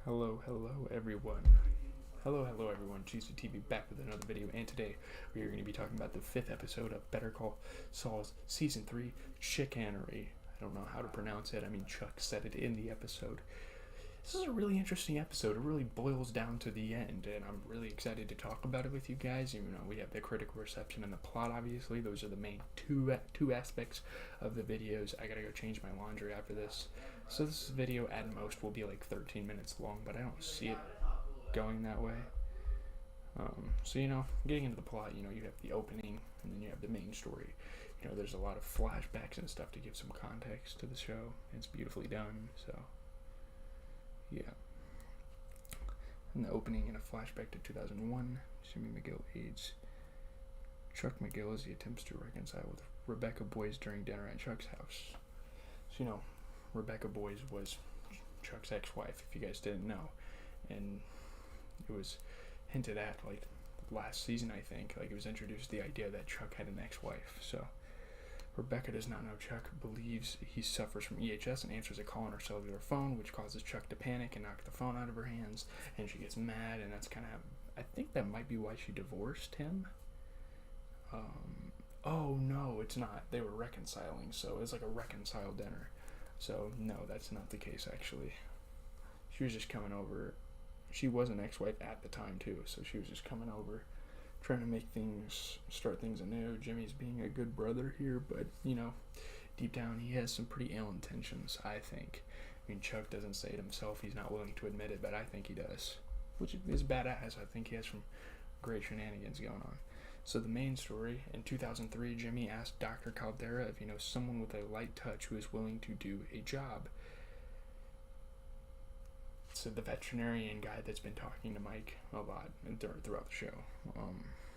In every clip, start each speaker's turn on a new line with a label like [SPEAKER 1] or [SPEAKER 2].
[SPEAKER 1] Hello everyone. Hello everyone. GCTV back with another video, and today we are going to be talking about the 5th episode of Better Call Saul's Season 3, Chicanery. I don't know how to pronounce it. I mean, Chuck said it in the episode. This is a really interesting episode. It really boils down to the end, and I'm really excited to talk about it with you guys. You know, we have the critical reception and the plot, obviously. Those are the main two aspects of the videos. I gotta go change my laundry after this. So this video at most will be like 13 minutes long, but I don't see it going that way. So, getting into the plot, you have the opening, and then you have the main story. There's a lot of flashbacks and stuff to give some context to the show. It's beautifully done, so... yeah. In the opening, in a flashback to 2001, Jimmy McGill aids Chuck McGill as he attempts to reconcile with Rebecca Boyes during dinner at Chuck's house. So, Rebecca Boyes was Chuck's ex-wife, if you guys didn't know. And it was hinted at, like, last season, I think. Like, it was introduced the idea that Chuck had an ex-wife. So, Rebecca does not know Chuck believes he suffers from EHS and answers a call on her cellular phone, which causes Chuck to panic and knock the phone out of her hands, and she gets mad, and that's kind of, I think that might be why she divorced him. Oh no, it's not. They were reconciling, so it's like a reconciled dinner. So no, that's not the case actually. She was just coming over. She was an ex-wife at the time too, so she was just coming over, trying to start things anew. Jimmy's being a good brother here, but, deep down he has some pretty ill intentions, I think. I mean, Chuck doesn't say it himself, he's not willing to admit it, but I think he does. Which is badass. I think he has some great shenanigans going on. So the main story, in 2003, Jimmy asked Dr. Caldera if he knows someone with a light touch who is willing to do a job. So the veterinarian guy that's been talking to Mike a lot throughout the show.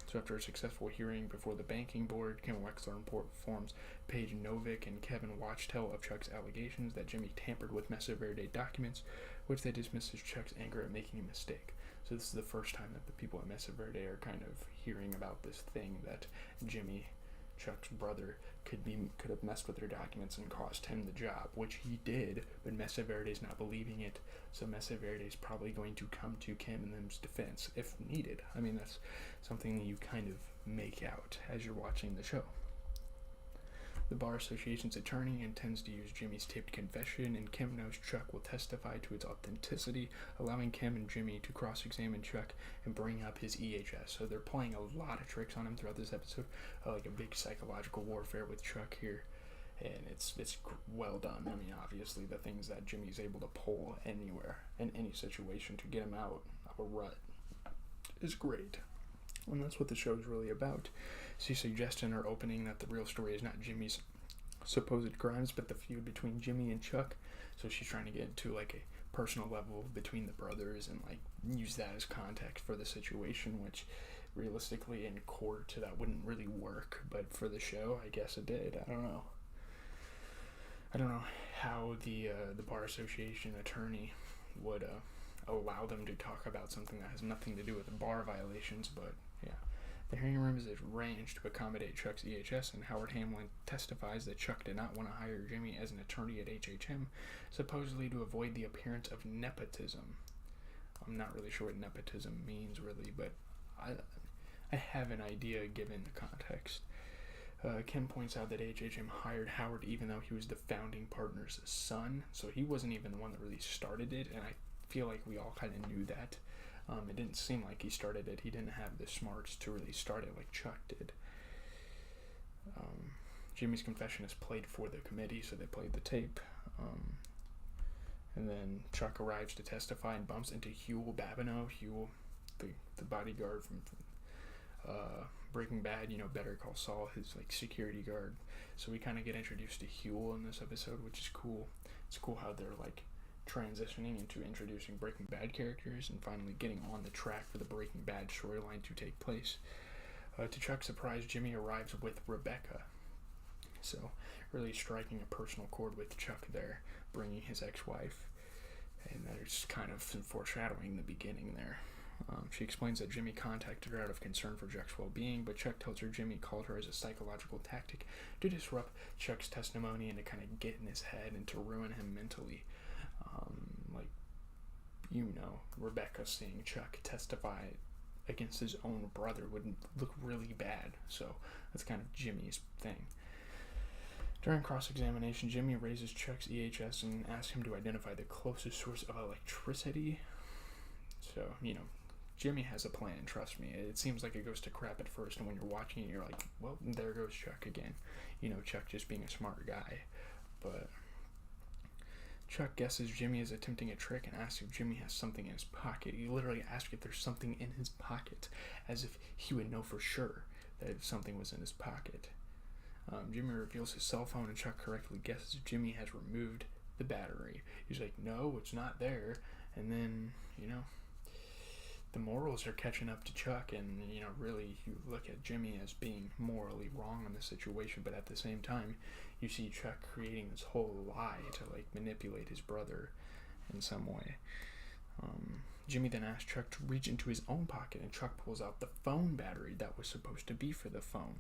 [SPEAKER 1] So after a successful hearing before the banking board, Kim Wexler informs Paige Novick and Kevin Wachtel of Chuck's allegations that Jimmy tampered with Mesa Verde documents, which they dismiss as Chuck's anger at making a mistake. So this is the first time that the people at Mesa Verde are kind of hearing about this thing that Jimmy, Chuck's brother, could have messed with their documents and cost him the job, which he did, but Mesa Verde's not believing it, so Mesa Verde's probably going to come to Kim and them's defense if needed. I mean, that's something that you kind of make out as you're watching the show. The Bar Association's attorney intends to use Jimmy's taped confession, and Kim knows Chuck will testify to its authenticity, allowing Kim and Jimmy to cross-examine Chuck and bring up his EHS. So they're playing a lot of tricks on him throughout this episode, like a big psychological warfare with Chuck here, and it's well done. I mean, obviously the things that Jimmy's able to pull anywhere, in any situation, to get him out of a rut is great. And that's what the show's really about. She suggests in her opening that the real story is not Jimmy's supposed crimes, but the feud between Jimmy and Chuck. So she's trying to get to like a personal level between the brothers and like use that as context for the situation, which realistically in court that wouldn't really work, but for the show I guess it did. I don't know how the Bar Association attorney would allow them to talk about something that has nothing to do with the bar violations, but yeah. The hearing room is arranged to accommodate Chuck's EHS, and Howard Hamlin testifies that Chuck did not want to hire Jimmy as an attorney at HHM, supposedly to avoid the appearance of nepotism. I'm not really sure what nepotism means, really, but I have an idea given the context. Kim points out that HHM hired Howard even though he was the founding partner's son, so he wasn't even the one that really started it, and I feel like we all kind of knew that. It didn't seem like he started it. He didn't have the smarts to really start it like Chuck did. Jimmy's confession is played for the committee, so they played the tape. And then Chuck arrives to testify and bumps into Huel Babineau. Huel, the bodyguard from Breaking Bad, Better Call Saul, his like security guard. So we kind of get introduced to Huel in this episode, which is cool. It's cool how they're like transitioning into introducing Breaking Bad characters and finally getting on the track for the Breaking Bad storyline to take place. To Chuck's surprise, Jimmy arrives with Rebecca. So, really striking a personal chord with Chuck there, bringing his ex-wife. And there's kind of some foreshadowing the beginning there. She explains that Jimmy contacted her out of concern for Chuck's well-being, but Chuck tells her Jimmy called her as a psychological tactic to disrupt Chuck's testimony and to kind of get in his head and to ruin him mentally. Rebecca seeing Chuck testify against his own brother would look really bad. So that's kind of Jimmy's thing. During cross-examination, Jimmy raises Chuck's EHS and asks him to identify the closest source of electricity. So, Jimmy has a plan, trust me. It seems like it goes to crap at first, and when you're watching it, you're like, well, there goes Chuck again. Chuck just being a smart guy. But Chuck guesses Jimmy is attempting a trick and asks if Jimmy has something in his pocket. He literally asks if there's something in his pocket, as if he would know for sure that something was in his pocket. Jimmy reveals his cell phone, and Chuck correctly guesses Jimmy has removed the battery. He's like, no, it's not there. And then, the morals are catching up to Chuck, and, really you look at Jimmy as being morally wrong in the situation, but at the same time, you see Chuck creating this whole lie to, manipulate his brother in some way. Jimmy then asks Chuck to reach into his own pocket, and Chuck pulls out the phone battery that was supposed to be for the phone.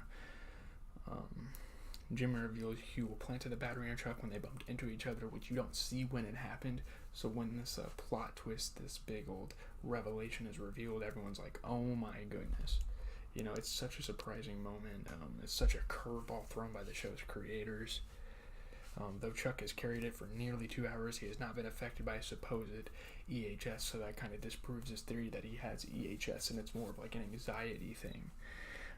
[SPEAKER 1] Jimmy reveals Hugh planted the battery on Chuck when they bumped into each other, which you don't see when it happened. So when this plot twist, this big old revelation is revealed, everyone's like, oh my goodness. It's such a surprising moment. It's such a curveball thrown by the show's creators. Though Chuck has carried it for nearly 2 hours, he has not been affected by a supposed EHS, so that kind of disproves his theory that he has EHS, and it's more of an anxiety thing.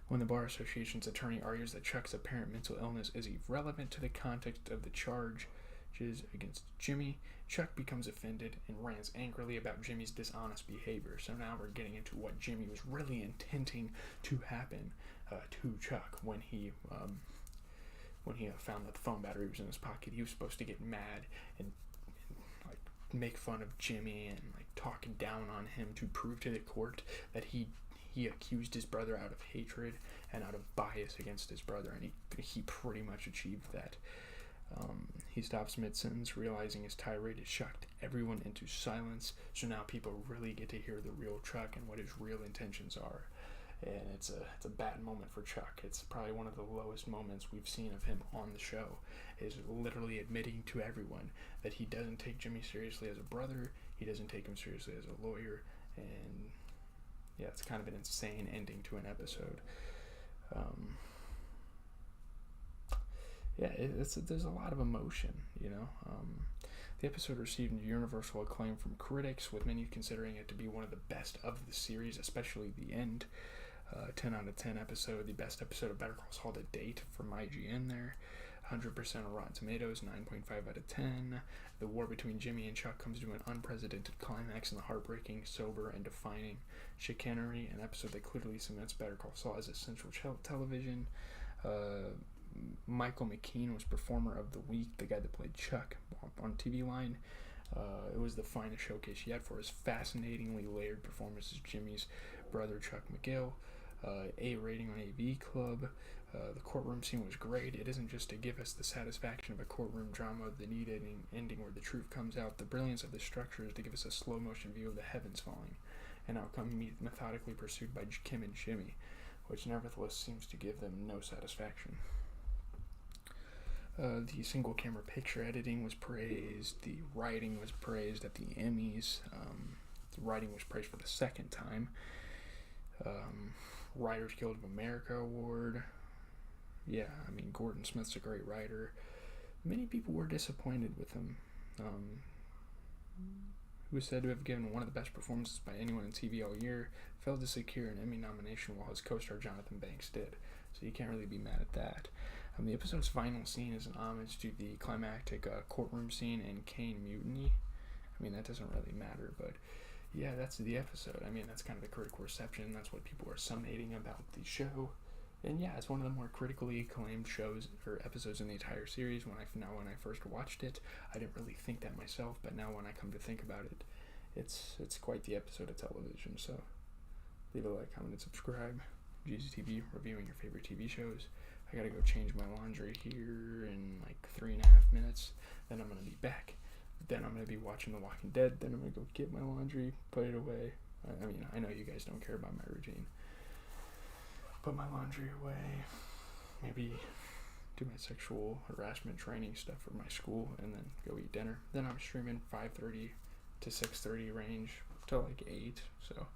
[SPEAKER 1] When the Bar Association's attorney argues that Chuck's apparent mental illness is irrelevant to the context of the charges against Jimmy, Chuck becomes offended and rants angrily about Jimmy's dishonest behavior. So now we're getting into what Jimmy was really intending to happen to Chuck when he found that the phone battery was in his pocket. He was supposed to get mad and make fun of Jimmy and talk down on him to prove to the court that he accused his brother out of hatred and out of bias against his brother, and he pretty much achieved that. He stops mid-sentence, realizing his tirade has shocked everyone into silence, so now people really get to hear the real Chuck and what his real intentions are. And it's a bad moment for Chuck. It's probably one of the lowest moments we've seen of him on the show, is literally admitting to everyone that he doesn't take Jimmy seriously as a brother, he doesn't take him seriously as a lawyer, and yeah, it's kind of an insane ending to an episode. There's a lot of emotion, The episode received universal acclaim from critics, with many considering it to be one of the best of the series, especially the end. 10 out of 10 episode, the best episode of Better Call Saul to date from IGN there. 100% on Rotten Tomatoes, 9.5 out of 10. The war between Jimmy and Chuck comes to an unprecedented climax in the heartbreaking, sober, and defining Chicanery, an episode that clearly cements Better Call Saul as essential television. Michael McKean was Performer of the Week, the guy that played Chuck on TV Line. It was the finest showcase yet for his fascinatingly layered performance as Jimmy's brother, Chuck McGill. A rating on AV Club. The courtroom scene was great. It isn't just to give us the satisfaction of a courtroom drama, the neat ending where the truth comes out. The brilliance of the structure is to give us a slow motion view of the heavens falling, an outcome methodically pursued by Kim and Jimmy, which nevertheless seems to give them no satisfaction. The single camera picture editing was praised. The writing was praised at the Emmys. The writing was praised for the second time. Writers Guild of America Award. Yeah, Gordon Smith's a great writer. Many people were disappointed with him. Who was said to have given one of the best performances by anyone in TV all year, failed to secure an Emmy nomination while his co-star Jonathan Banks did. So you can't really be mad at that. The episode's final scene is an homage to the climactic courtroom scene in Kane Mutiny. That doesn't really matter, but yeah, that's the episode. That's kind of the critical reception. That's what people are summating about the show. And yeah, it's one of the more critically acclaimed shows or episodes in the entire series. When I first watched it, I didn't really think that myself, but now when I come to think about it, it's quite the episode of television. So leave a like, comment, and subscribe. GZTV, reviewing your favorite TV shows. I gotta go change my laundry here in 3.5 minutes. Then I'm gonna be back. Then I'm gonna be watching The Walking Dead. Then I'm gonna go get my laundry, put it away. I know you guys don't care about my routine. Put my laundry away. Maybe do my sexual harassment training stuff for my school, and then go eat dinner. Then I'm streaming 5:30 to 6:30 range to like 8. So